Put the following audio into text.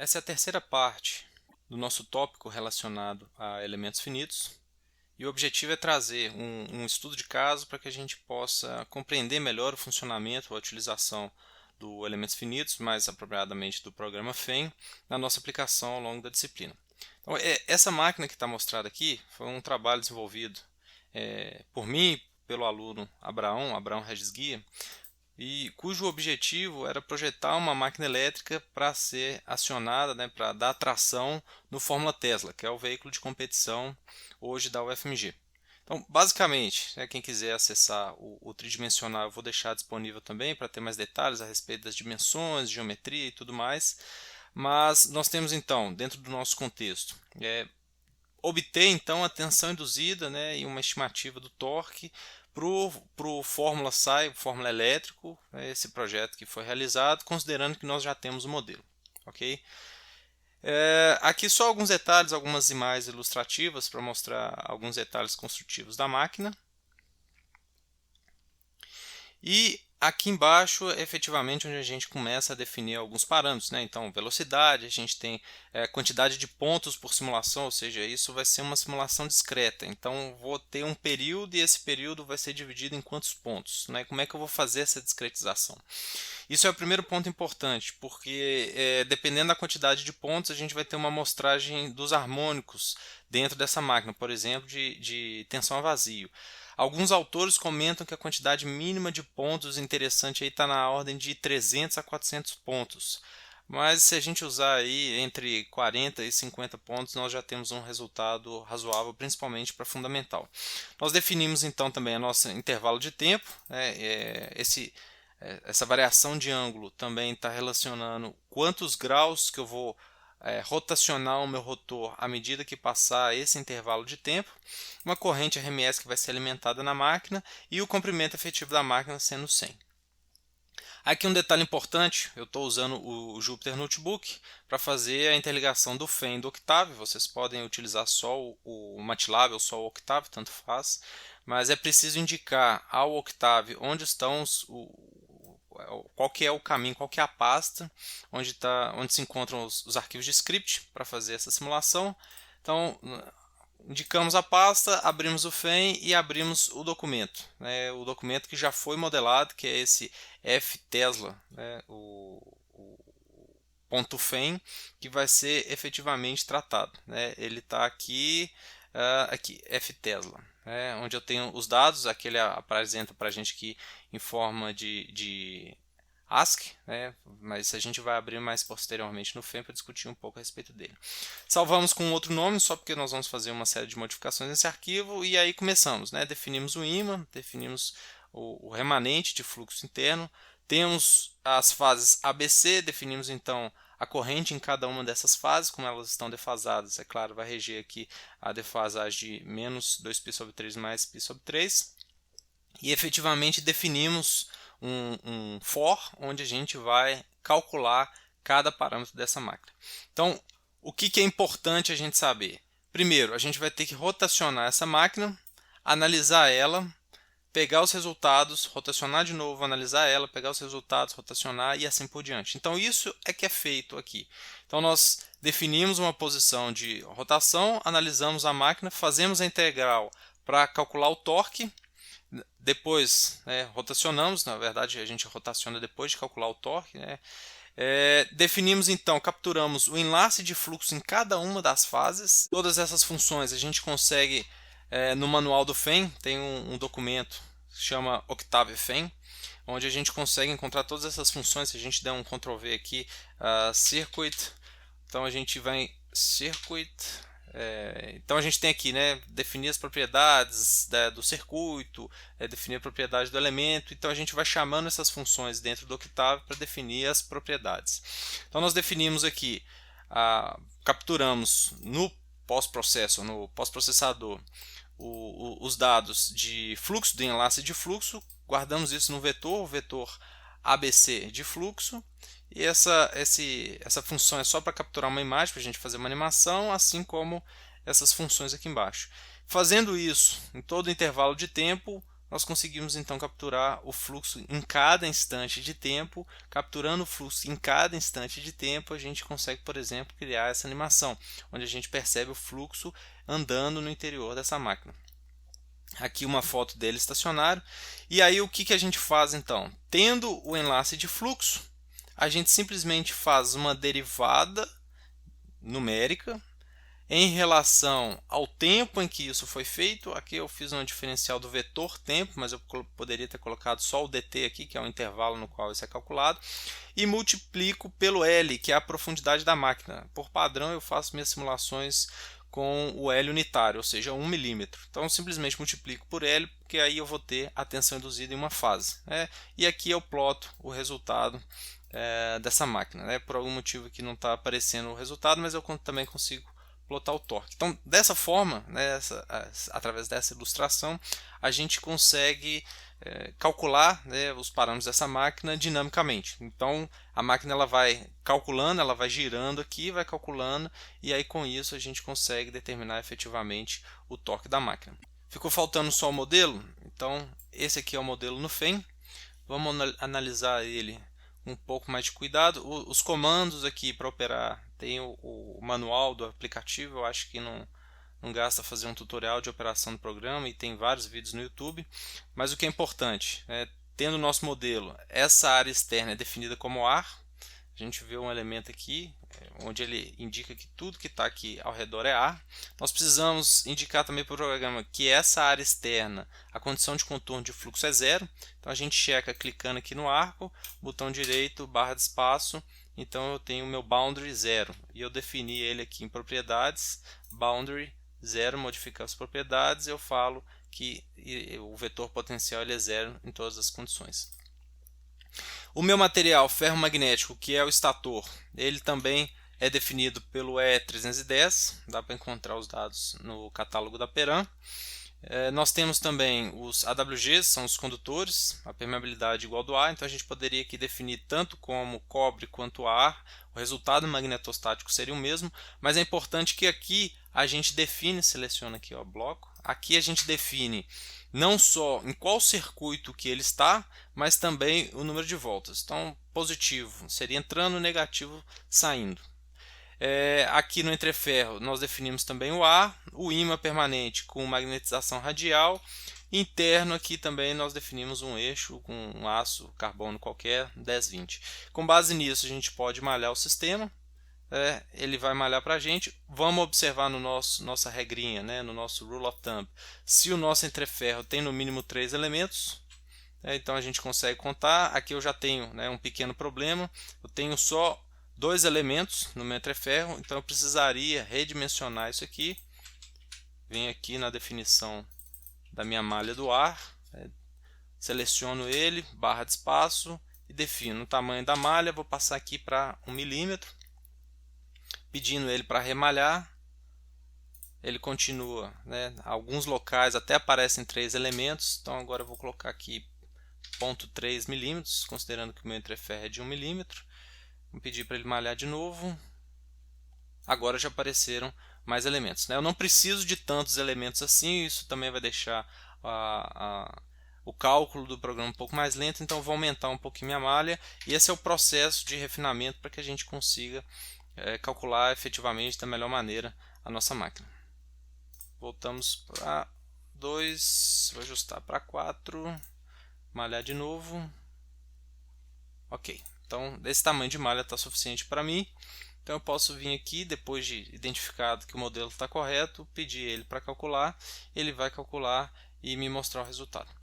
Essa é a terceira parte do nosso tópico relacionado a elementos finitos, e o objetivo é trazer um estudo de caso para que a gente possa compreender melhor o funcionamento ou a utilização do elementos finitos, mais apropriadamente do programa FEM, na nossa aplicação ao longo da disciplina. Então, essa máquina que está mostrada aqui foi um trabalho desenvolvido por mim e pelo aluno Abraão Regis Guia, e cujo objetivo era projetar uma máquina elétrica para ser acionada, né, para dar tração no Fórmula Tesla, que é o veículo de competição hoje da UFMG. Então, basicamente, né, quem quiser acessar o tridimensional, eu vou deixar disponível também para ter mais detalhes a respeito das dimensões, geometria e tudo mais. Mas nós temos então, dentro do nosso contexto, obter então a tensão induzida, né, e uma estimativa do torque para o Fórmula SAI, o Fórmula Elétrico, esse projeto que foi realizado, considerando que nós já temos o modelo. Ok? Aqui só alguns detalhes, algumas imagens ilustrativas para mostrar alguns detalhes construtivos da máquina. E aqui embaixo é efetivamente onde a gente começa a definir alguns parâmetros, né? Então, velocidade, a gente tem quantidade de pontos por simulação, ou seja, isso vai ser uma simulação discreta. Então, vou ter um período e esse período vai ser dividido em quantos pontos, né? Como é que eu vou fazer essa discretização? Isso é o primeiro ponto importante, porque dependendo da quantidade de pontos, a gente vai ter uma amostragem dos harmônicos dentro dessa máquina, por exemplo, de tensão a vazio. Alguns autores comentam que a quantidade mínima de pontos interessante está na ordem de 300 a 400 pontos. Mas se a gente usar aí entre 40 e 50 pontos, nós já temos um resultado razoável, principalmente para fundamental. Nós definimos então também a nossa intervalo de tempo. Essa variação de ângulo também está relacionando quantos graus que eu vou rotacionar o meu rotor à medida que passar esse intervalo de tempo, uma corrente RMS que vai ser alimentada na máquina e o comprimento efetivo da máquina sendo 100. Aqui um detalhe importante, eu estou usando o Jupyter Notebook para fazer a interligação do FEM e do Octave. Vocês podem utilizar só o MATLAB ou só o Octave, tanto faz, mas é preciso indicar ao Octave onde estão qual que é o caminho, qual que é a pasta onde se encontram os arquivos de script para fazer essa simulação. Então, indicamos a pasta, abrimos o FEM e abrimos o documento. O documento que já foi modelado, que é esse ftesla, o ponto FEM, que vai ser efetivamente tratado. Ele está aqui, ftesla. Onde eu tenho os dados, aqui ele apresenta para a gente aqui em forma de ASCII, mas a gente vai abrir mais posteriormente no FEM para discutir um pouco a respeito dele. Salvamos com outro nome, só porque nós vamos fazer uma série de modificações nesse arquivo, e aí começamos. Definimos o ímã, definimos o remanente de fluxo interno, temos as fases ABC, definimos então a corrente em cada uma dessas fases, como elas estão defasadas, é claro, vai reger aqui a defasagem de menos 2π sobre 3 mais π sobre 3. E efetivamente definimos um for, onde a gente vai calcular cada parâmetro dessa máquina. Então, o que é importante a gente saber? Primeiro, a gente vai ter que rotacionar essa máquina, analisar ela, pegar os resultados, rotacionar de novo, analisar ela, pegar os resultados, rotacionar e assim por diante. Então isso é que é feito aqui. Então nós definimos uma posição de rotação, analisamos a máquina, fazemos a integral para calcular o torque, depois rotacionamos, na verdade a gente rotaciona depois de calcular o torque. Definimos então, capturamos o enlace de fluxo em cada uma das fases. Todas essas funções a gente consegue no manual do FEM, tem um documento que se chama Octave FEM, onde a gente consegue encontrar todas essas funções. Se a gente der um Ctrl V aqui, circuit, então a gente vai em circuit. Então a gente tem aqui, definir as propriedades do circuito, definir a propriedade do elemento. Então a gente vai chamando essas funções dentro do Octave para definir as propriedades. Então nós definimos aqui, capturamos no pós-processador os dados de fluxo, do enlace de fluxo, guardamos isso no vetor, o vetor ABC de fluxo. E essa função é só para capturar uma imagem, para a gente fazer uma animação, assim como essas funções aqui embaixo. Fazendo isso em todo o intervalo de tempo, nós conseguimos então capturar o fluxo em cada instante de tempo. Capturando o fluxo em cada instante de tempo, a gente consegue, por exemplo, criar essa animação, onde a gente percebe o fluxo andando no interior dessa máquina. Aqui uma foto dele estacionário. E aí o que a gente faz então? Tendo o enlace de fluxo, a gente simplesmente faz uma derivada numérica em relação ao tempo em que isso foi feito. Aqui eu fiz um diferencial do vetor tempo, mas eu poderia ter colocado só o dt aqui, que é o intervalo no qual isso é calculado, e multiplico pelo L, que é a profundidade da máquina. Por padrão eu faço minhas simulações com o L unitário, ou seja, 1 milímetro. Então eu simplesmente multiplico por L, porque aí eu vou ter a tensão induzida em uma fase, né? E aqui eu ploto o resultado dessa máquina, né? Por algum motivo que não está aparecendo o resultado, mas eu também consigo plotar o torque. Então, dessa forma, né, através dessa ilustração, a gente consegue calcular, né, os parâmetros dessa máquina dinamicamente. Então, a máquina ela vai calculando, ela vai girando aqui, vai calculando, e aí com isso a gente consegue determinar efetivamente o torque da máquina. Ficou faltando só o modelo? Então, esse aqui é o modelo no FEM. Vamos analisar ele um pouco mais de cuidado. Os comandos aqui para operar, tem o manual do aplicativo, eu acho que não gasta fazer um tutorial de operação do programa, e tem vários vídeos no YouTube. Mas o que é importante, tendo o nosso modelo, essa área externa é definida como ar. A gente vê um elemento aqui, onde ele indica que tudo que está aqui ao redor é ar. Nós precisamos indicar também para o programa que essa área externa, a condição de contorno de fluxo é zero. Então a gente checa clicando aqui no arco, botão direito, barra de espaço. Então eu tenho o meu boundary zero, e eu defini ele aqui em propriedades, boundary zero, modificar as propriedades, eu falo que o vetor potencial ele é zero em todas as condições. O meu material ferromagnético, que é o estator, ele também é definido pelo E310, dá para encontrar os dados no catálogo da Peram. Nós temos também os AWGs, são os condutores, a permeabilidade igual do ar, então a gente poderia aqui definir tanto como cobre quanto ar, o resultado magnetostático seria o mesmo, mas é importante que aqui a gente define, seleciona aqui o bloco, aqui a gente define não só em qual circuito que ele está, mas também o número de voltas. Então positivo seria entrando, negativo saindo. Aqui no entreferro nós definimos também o ar, o ímã permanente com magnetização radial, interno aqui também nós definimos um eixo com um aço carbono qualquer 1020. Com base nisso a gente pode malhar o sistema, ele vai malhar para a gente. Vamos observar no nossa regrinha, né, no nosso rule of thumb, se o nosso entreferro tem no mínimo 3 elementos. Então a gente consegue contar. Aqui eu já tenho, né, um pequeno problema, eu tenho só 2 elementos no meu entreferro, então eu precisaria redimensionar isso aqui. Venho aqui na definição da minha malha do ar, seleciono ele, barra de espaço, e defino o tamanho da malha. Vou passar aqui para 1 milímetro, pedindo ele para remalhar. Ele continua, né? Alguns locais até aparecem 3 elementos, então agora eu vou colocar aqui 0,3 milímetros, considerando que o meu entreferro é de 1 milímetro. Vou pedir para ele malhar de novo. Agora já apareceram mais elementos, né? Eu não preciso de tantos elementos assim, isso também vai deixar o cálculo do programa um pouco mais lento, então eu vou aumentar um pouquinho minha malha, e esse é o processo de refinamento para que a gente consiga calcular efetivamente da melhor maneira a nossa máquina. Voltamos para 2, vou ajustar para 4, malhar de novo. Ok, então desse tamanho de malha está suficiente para mim. Então eu posso vir aqui, depois de identificado que o modelo está correto, pedir ele para calcular, ele vai calcular e me mostrar o resultado.